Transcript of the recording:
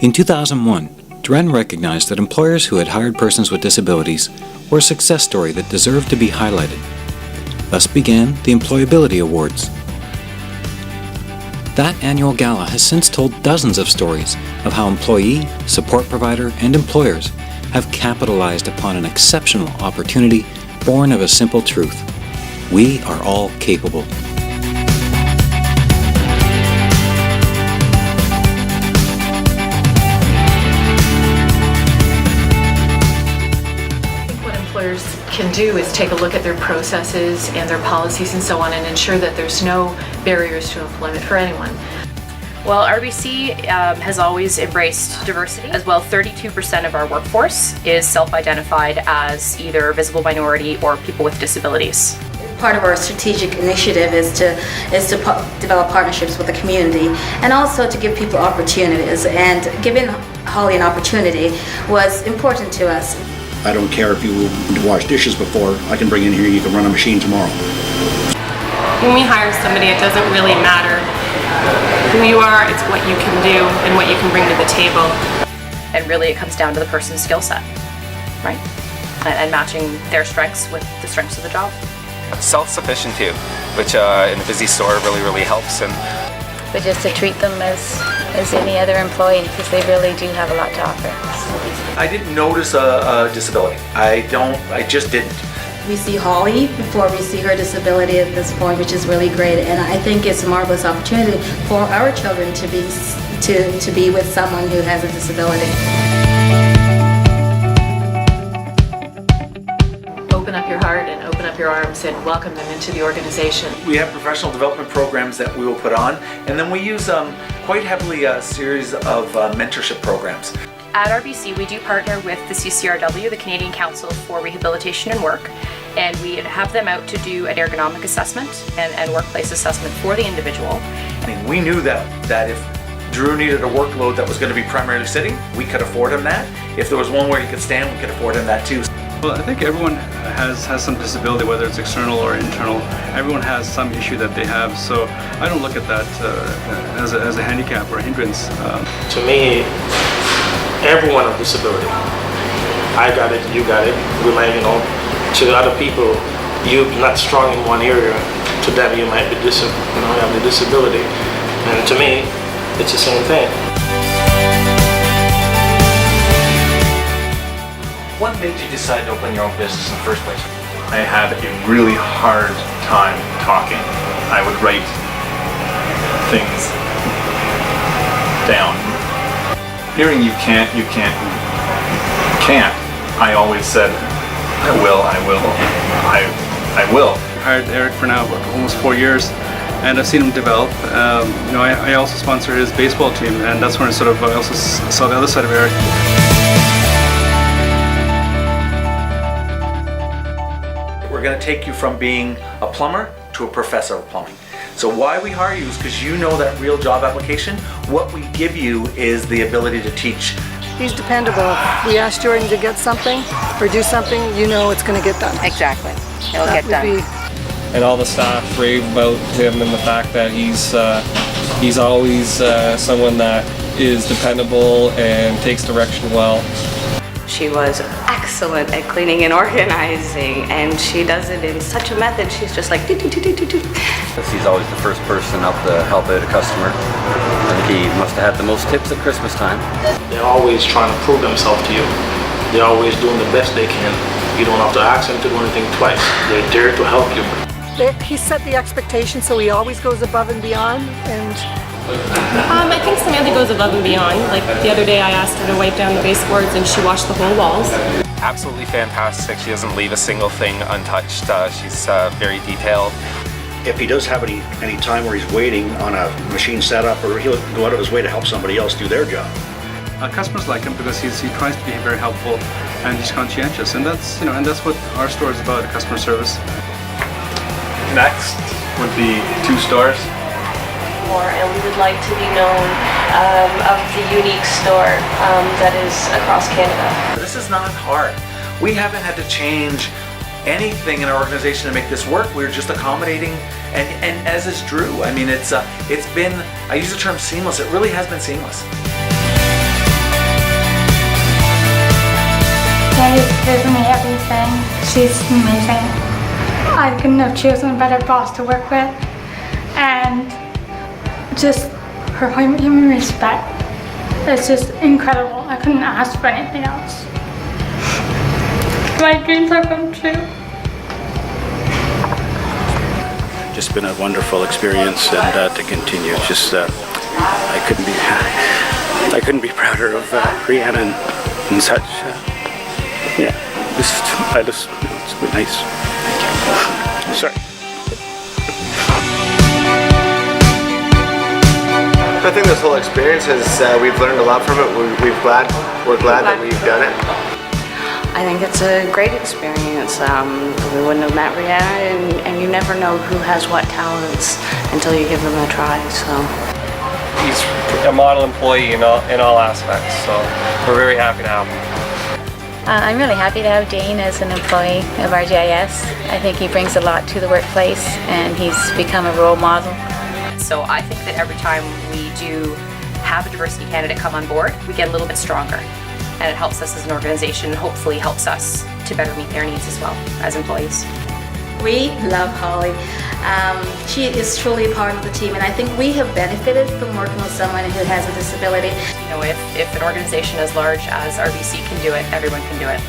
In 2001, DREN recognized that employers who had hired persons with disabilities were a success story that deserved to be highlighted. Thus began the EmployABILITY Awards. That annual gala has since told dozens of stories of how employee, support provider, and employers have capitalized upon an exceptional opportunity born of a simple truth: we are all capable. Can do is take a look at their processes and their policies and so on and ensure that there's no barriers to employment for anyone. Well, RBC has always embraced diversity. As well, 32% of our workforce is self-identified as either visible minority or people with disabilities. Part of our strategic initiative is to develop partnerships with the community and also to give people opportunities, and giving Holly an opportunity was important to us. I don't care if you wash dishes before, I can bring in here, you can run a machine tomorrow. When we hire somebody, it doesn't really matter who you are, it's what you can do and what you can bring to the table. And really it comes down to the person's skill set, right? And matching their strengths with the strengths of the job. Self-sufficient too, which in a busy store really helps. But just to treat them as any other employee, because they really do have a lot to offer. I didn't notice a disability. I just didn't. We see Holly before we see her disability at this point, which is really great, and I think it's a marvelous opportunity for our children to be with someone who has a disability. Open up your heart and open up your arms and welcome them into the organization. We have professional development programs that we will put on, and then we use quite heavily a series of mentorship programs. At RBC, we do partner with the CCRW, the Canadian Council for Rehabilitation and Work, and we have them out to do an ergonomic assessment and workplace assessment for the individual. I mean, we knew that if Drew needed a workload that was going to be primarily sitting, we could afford him that. If there was one where he could stand, we could afford him that too. Well, I think everyone has some disability, whether it's external or internal. Everyone has some issue that they have, so I don't look at that as a handicap or a hindrance. To me, everyone with disability. I got it, you got it. We might, to other people, you're not strong in one area. To them, you might be have the disability. And to me, it's the same thing. What made you decide to open your own business in the first place? I had a really hard time talking. I would write things down. Hearing you can't, I always said, I will. I hired Eric for now almost 4 years, and I've seen him develop. I also sponsor his baseball team, and that's when I also saw the other side of Eric. We're going to take you from being a plumber to a professor of plumbing. So why we hire you is because you know that real job application. What we give you is the ability to teach. He's dependable. If we ask Jordan to get something or do something, you know it's going to get done. Exactly. It'll get done. And all the staff rave about him and the fact that he's always someone that is dependable and takes direction well. She was excellent at cleaning and organizing, and she does it in such a method. She's just like do. He's always the first person up to help out a customer. I think he must have had the most tips at Christmas time. They're always trying to prove themselves to you. They're always doing the best they can. You don't have to ask them to do anything twice. They're there to help you. He set the expectation, so he always goes above and beyond. And I think Samantha goes above and beyond. Like the other day I asked her to wipe down the baseboards and she washed the whole walls. Absolutely fantastic. She doesn't leave a single thing untouched. She's very detailed. If he does have any time where he's waiting on a machine setup, or he'll go out of his way to help somebody else do their job. Customers like him because he tries to be very helpful and he's conscientious, and that's what our store is about, customer service. Next would be 2 stores. And we would like to be known of the unique store that is across Canada. This is not hard. We haven't had to change anything in our organization to make this work. We're just accommodating, and as is Drew. I mean, it's been, I use the term seamless. It really has been seamless. Jenny's given me everything. She's amazing. I couldn't have chosen a better boss to work with, and just her human respect is just incredible. I couldn't ask for anything else. My dreams have come true. Just been a wonderful experience, and to continue, just I couldn't be prouder of Rhiannon and such. Yeah, it's been nice. Thank you. Sorry. I think this whole experience has, we've learned a lot from it. We're glad that we've done it. I think it's a great experience. We wouldn't have met Rhiannon, and you never know who has what talents until you give them a try. So he's a model employee in all aspects, so we're very happy to have him. I'm really happy to have Dane as an employee of RGIS. I think he brings a lot to the workplace, and he's become a role model. So I think that every time we do have a diversity candidate come on board, we get a little bit stronger. And it helps us as an organization, and hopefully helps us to better meet their needs as well as employees. We love Holly. She is truly a part of the team, and I think we have benefited from working with someone who has a disability. You know, if an organization as large as RBC can do it, everyone can do it.